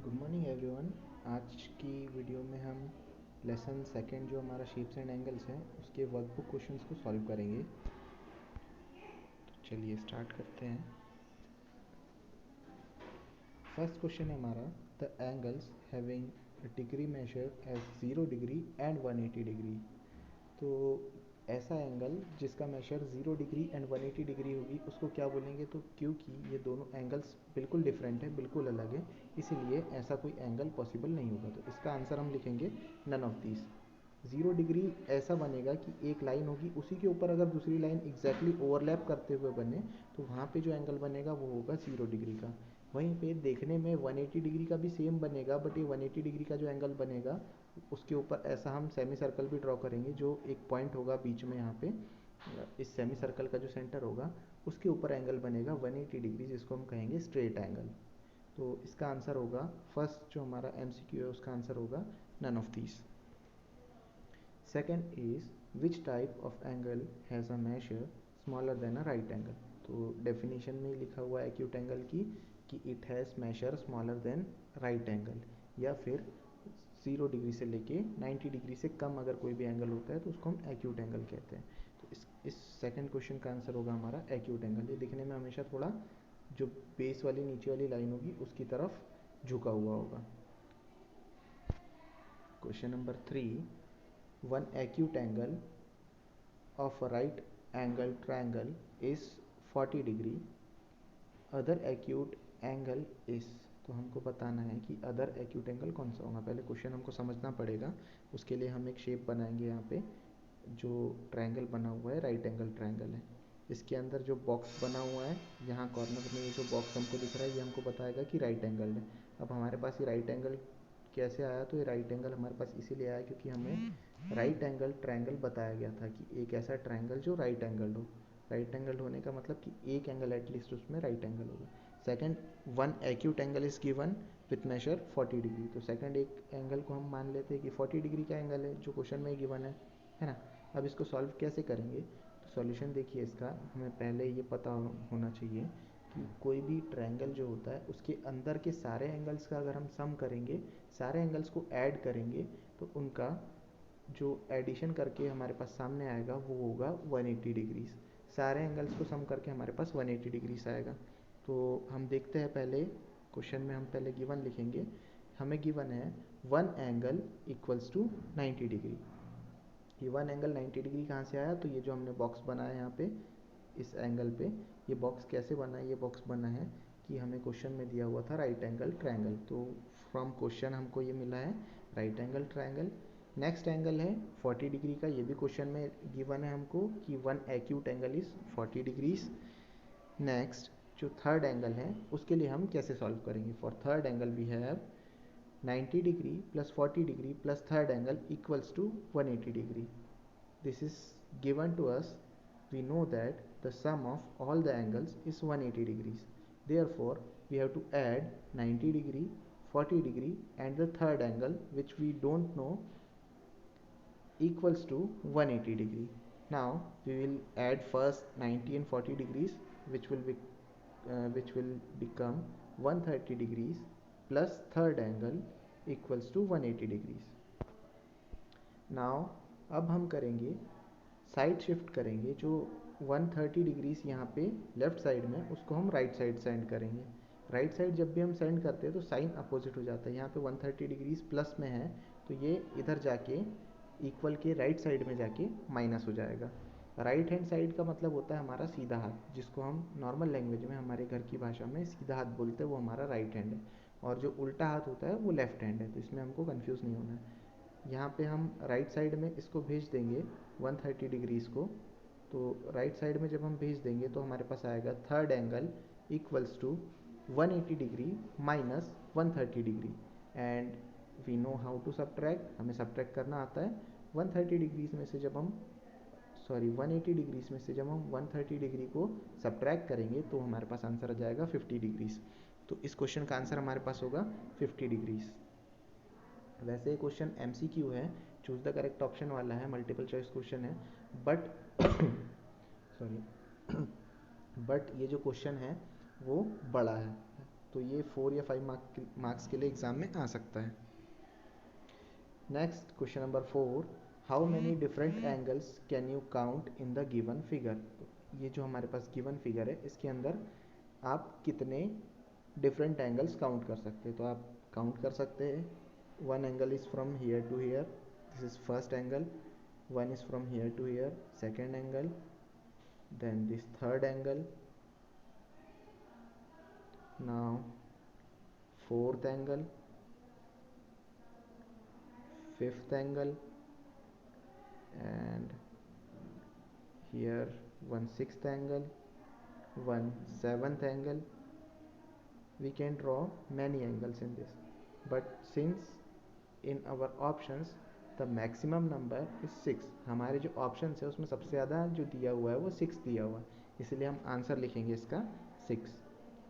Good morning everyone. आज की video में हम लेसन सेकंड जो हमारा शेप्स एंड एंगल्स है उसके वर्कबुक क्वेश्चंस को सॉल्व करेंगे। तो चलिए स्टार्ट करते हैं। फर्स्ट क्वेश्चन है हमारा, the angles having degree measured as 0 degree and 180 degree. तो ऐसा एंगल जिसका मेजर 0 डिग्री एंड 180 डिग्री होगी उसको क्या बोलेंगे? तो क्योंकि ये दोनों एंगल्स बिल्कुल डिफरेंट है, बिल्कुल अलग है, इसीलिए ऐसा कोई एंगल पॉसिबल नहीं होगा। तो इसका आंसर हम लिखेंगे नन ऑफ दीज। 0 डिग्री ऐसा बनेगा कि एक लाइन होगी, उसी के ऊपर अगर दूसरी लाइन एग्जैक्टली ओवरलैप करते हुए बने तो वहाँ पे जो एंगल बनेगा वो होगा 0 डिग्री का। वहीं पे देखने में 180 डिग्री का भी सेम बनेगा, बट ये 180 डिग्री का जो एंगल बनेगा उसके ऊपर ऐसा हम सेमी सर्कल भी ड्रॉ करेंगे, जो एक पॉइंट होगा बीच में यहाँ पे, इस सेमी सर्कल का जो सेंटर होगा उसके ऊपर एंगल बनेगा 180 डिग्री, जिसको हम कहेंगे स्ट्रेट एंगल। तो इसका आंसर होगा, फर्स्ट जो हमारा एमसीक्यू है उसका आंसर होगा none of these. Second is which type of angle has a measure smaller than a right angle. तो डेफिनेशन में लिखा हुआ है एक्यूट एंगल की कि it has measure smaller than right angle, या फिर 0 डिग्री से लेके 90 डिग्री से कम अगर कोई भी एंगल होता है तो उसको हम एक्यूट एंगल कहते हैं। तो इस सेकंड क्वेश्चन का आंसर होगा हमारा एक्यूट एंगल। ये दिखने में हमेशा थोड़ा जो बेस वाली नीचे वाली लाइन होगी उसकी तरफ झुका हुआ होगा। Question number 3, one acute angle of a right angle triangle is 40 degree, other acute angle is। तो हमको बताना है कि अदर एक्यूट एंगल कौन सा होगा। पहले क्वेश्चन हमको समझना पड़ेगा, उसके लिए हम एक शेप बनाएंगे। यहाँ पे जो ट्रायंगल बना हुआ है राइट एंगल ट्रायंगल है, इसके अंदर जो बॉक्स बना हुआ है यहाँ कॉर्नर में, ये जो बॉक्स हमको दिख रहा है ये हमको बताएगा कि राइट एंगल है। अब हमारे पास ये राइट एंगल कैसे आया? तो ये राइट एंगल हमारे पास इसीलिए आया क्योंकि हमें राइट एंगल ट्रायंगल बताया गया था कि एक ऐसा ट्रायंगल जो राइट एंगल हो। राइट एंगल होने का मतलब कि एक एंगल एटलीस्ट उसमें राइट एंगल होगा। Second, one acute angle is given with measure 40 degree. तो सेकंड एक एंगल को हम मान लेते हैं कि 40 डिग्री का एंगल है जो क्वेश्चन में गिवन है ना। अब इसको सॉल्व कैसे करेंगे? तो सॉल्यूशन देखिए, इसका हमें पहले ये पता होना चाहिए कि कोई भी ट्रायंगल जो होता है उसके अंदर के सारे एंगल्स का अगर हम सम करेंगे, सारे एंगल्स को ऐड करेंगे, तो उनका जो एडिशन करके हमारे पास सामने आएगा वो होगा 180 डिग्रीज। सारे एंगल्स को सम करके हमारे पास 180 डिग्रीज आएगा। तो हम देखते हैं, पहले क्वेश्चन में हम पहले गिवन लिखेंगे। हमें गिवन है one angle equals to 90 degree. ये वन एंगल 90 डिग्री कहाँ से आया? तो ये जो हमने बॉक्स बनाया है यहाँ पे इस एंगल पे, ये बॉक्स कैसे बना है? ये बॉक्स बना है कि हमें क्वेश्चन में दिया हुआ था राइट एंगल ट्रायंगल, तो फ्रॉम क्वेश्चन हमको ये मिला है right angle triangle. Next angle है 40 डिग्री का, ये भी क्वेश्चन में गिवन है हमको कि one acute angle is 40 degrees. Next जो थर्ड एंगल है उसके लिए हम कैसे सॉल्व करेंगे? For third angle we have 90 degree plus 40 degree plus third angle equals to 180 degree. This is given to us. We know that the sum of all the angles is 180 degrees. Therefore, we have to add 90 degree, 40 degree and the third angle which we don't know equals to 180 degree. Now we will add first 90 and 40 degrees, which will become 130 degrees plus third angle equals to 180 degrees. Now अब हम करेंगे side shift करेंगे, जो 130 degrees यहाँ पे left side में उसको हम राइट साइड सेंड करेंगे। राइट साइड जब भी हम सेंड करते हैं तो साइन अपोजिट हो जाता है। यहाँ पे 130 डिग्रीज प्लस में है तो ये इधर जाके इक्वल के राइट साइड में जाके माइनस हो जाएगा। राइट हैंड साइड का मतलब होता है हमारा सीधा हाथ, जिसको हम नॉर्मल लैंग्वेज में हमारे घर की भाषा में सीधा हाथ बोलते हैं, वो हमारा राइट हैंड है। और जो उल्टा हाथ होता है वो लेफ्ट हैंड है, तो इसमें हमको कन्फ्यूज़ नहीं होना है। यहाँ पे हम राइट साइड में इसको भेज देंगे 130 डिग्रीज़ को। तो राइट साइड में जब हम भेज देंगे तो हमारे पास आएगा third angle equals to 180 degree minus 130 degree. And we know how to subtract, हमें सब्ट्रैक्ट करना आता है। 130 डिग्रीज में से जब हम 180 डिग्रीज में से जब हम 130 डिग्री को सब्ट्रैक्ट करेंगे तो हमारे पास आंसर आ जाएगा 50 डिग्रीज। तो इस क्वेश्चन का आंसर हमारे पास होगा 50 डिग्रीज। वैसे क्वेश्चन एमसीक्यू है, चूज द करेक्ट ऑप्शन वाला है, मल्टीपल चॉइस क्वेश्चन है, बट सॉरी बट ये जो क्वेश्चन है वो बड़ा है, तो ये 4 या 5 मार्क्स के लिए एग्जाम में आ सकता है। Next question number 4, how many different angles can you count in the given figure. ये जो हमारे पास गिवन फिगर है इसके अंदर आप कितने डिफरेंट एंगल्स काउंट कर सकते हैं। तो आप काउंट कर सकते हैं, one angle is from here to here, this is first angle, one is from here to here, second angle, then this third angle, now fourth angle, fifth angle, and here one sixth angle, one seventh angle. We can draw many angles in this, but since in our options the maximum number is 6, हमारे जो option है उसमें सबसे ज़्यादा जो दिया हुआ है वो 6 दिया हुआ है, इसलिए हम आंसर लिखेंगे इसका 6।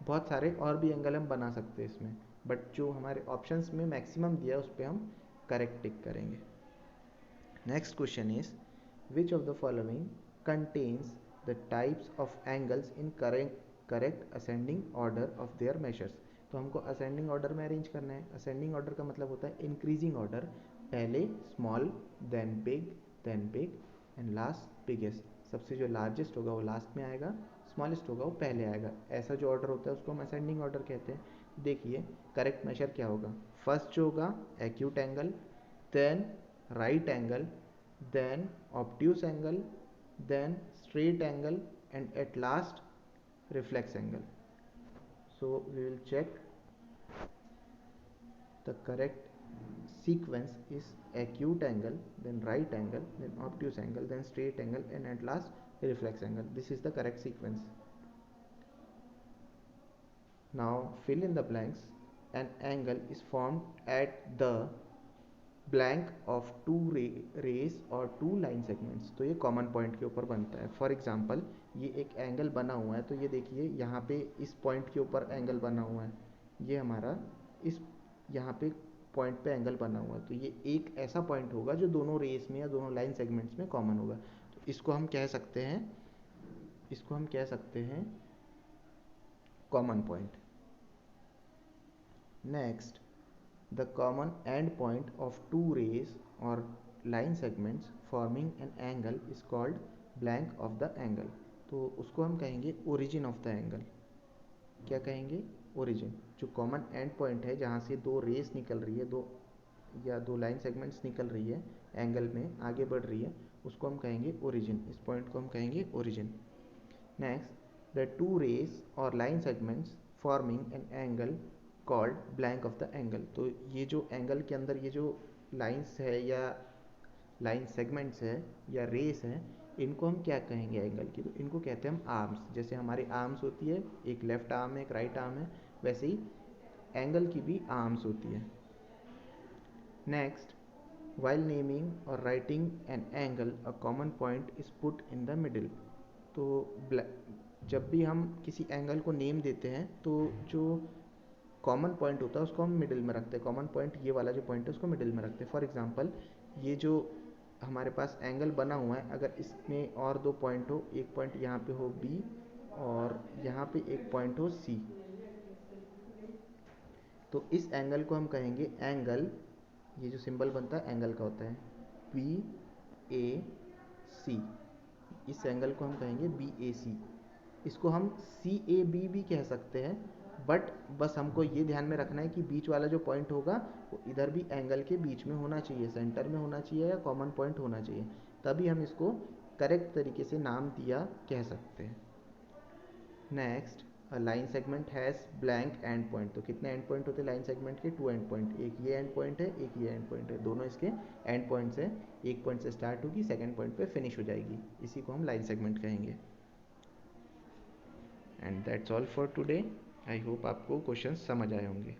बहुत सारे और भी एंगल हम बना सकते हैं इसमें, बट जो हमारे ऑप्शंस में मैक्सिमम दिया है उस पर हम करेक्ट टिक करेंगे। Next question is which of the following contains the types of angles in correct ascending order of their measures. तो हमको असेंडिंग ऑर्डर में अरेंज करना है। असेंडिंग ऑर्डर का मतलब होता है इंक्रीजिंग ऑर्डर, पहले small, then big and last biggest. सबसे जो लार्जेस्ट होगा वो लास्ट में आएगा, स्मॉलेस्ट होगा वो पहले आएगा। ऐसा जो ऑर्डर होता है उसको हम असेंडिंग ऑर्डर कहते हैं। देखिए करेक्ट मेजर क्या होगा, फर्स्ट जो होगा acute angle, then right angle, then obtuse angle, then straight angle, and at last reflex angle. So we will check the correct sequence is acute angle, then right angle, then obtuse angle, then straight angle, and at last reflex angle. This is the correct sequence. Now fill in the blanks. An angle is formed at the blank of two rays और two line segments. तो ये common point के ऊपर बनता है। For example ये एक angle बना हुआ है, तो ये देखिए यहाँ पे इस पॉइंट के ऊपर एंगल बना हुआ है, ये हमारा इस यहाँ पे पॉइंट पे एंगल बना हुआ है, तो ये एक ऐसा पॉइंट होगा जो दोनों रेस में या दोनों लाइन सेगमेंट्स में कॉमन होगा। तो इसको हम कह सकते हैं common point. Next, the common end point of two rays or line segments forming an angle is called blank of the angle। तो उसको हम कहेंगे origin of the angle। क्या कहेंगे? origin। जो कॉमन एंड पॉइंट है जहाँ से दो रेस निकल रही है, दो लाइन सेगमेंट्स निकल रही है, एंगल में आगे बढ़ रही है, उसको हम कहेंगे ओरिजिन। इस पॉइंट को हम कहेंगे origin. Next, the two rays और line segments forming an angle called blank of the angle. तो ये जो एंगल के अंदर ये जो लाइंस है या लाइन सेगमेंट्स है या रेस है, इनको हम क्या कहेंगे एंगल की? तो इनको कहते हैं हम आर्म्स। जैसे हमारी आर्म्स होती है, एक लेफ्ट आर्म है एक राइट आर्म है, वैसे ही एंगल की भी आर्म्स होती है। नेक्स्ट, वाइल नेमिंग और writing an angle a common point is put in the middle. तो जब भी हम किसी एंगल को नेम देते हैं तो जो कॉमन पॉइंट होता है उसको हम मिडिल में रखते हैं। कॉमन पॉइंट ये वाला जो पॉइंट है उसको मिडिल में रखते हैं। फॉर एग्जांपल ये जो हमारे पास एंगल बना हुआ है, अगर इसमें और दो पॉइंट हो, एक पॉइंट यहाँ पे हो B और यहाँ पे एक पॉइंट हो C, तो इस एंगल को हम कहेंगे एंगल, ये जो सिंबल बनता है एंगल का होता है BAC। इस एंगल को हम कहेंगे BAC। इसको हम CAB भी कह सकते हैं, बट बस हमको ये ध्यान में रखना है कि बीच वाला जो पॉइंट होगा वो इधर भी एंगल के बीच में होना चाहिए, सेंटर में होना चाहिए या कॉमन पॉइंट होना चाहिए, तभी हम इसको करेक्ट तरीके से नाम दिया कह सकते हैं। Next, a line segment has blank and point. तो कितने एंड पॉइंट होते हैं लाइन सेगमेंट के? 2 एंड पॉइंट। एक ये एंड पॉइंट है, एक ये एंड पॉइंट है, दोनों इसके एंड पॉइंट्स हैं। एक पॉइंट से स्टार्ट होगी, सेकेंड पॉइंट पे फिनिश हो जाएगी, इसी को हम लाइन सेगमेंट कहेंगे। And that's all for today. I hope आपको क्वेश्चन समझ आए होंगे।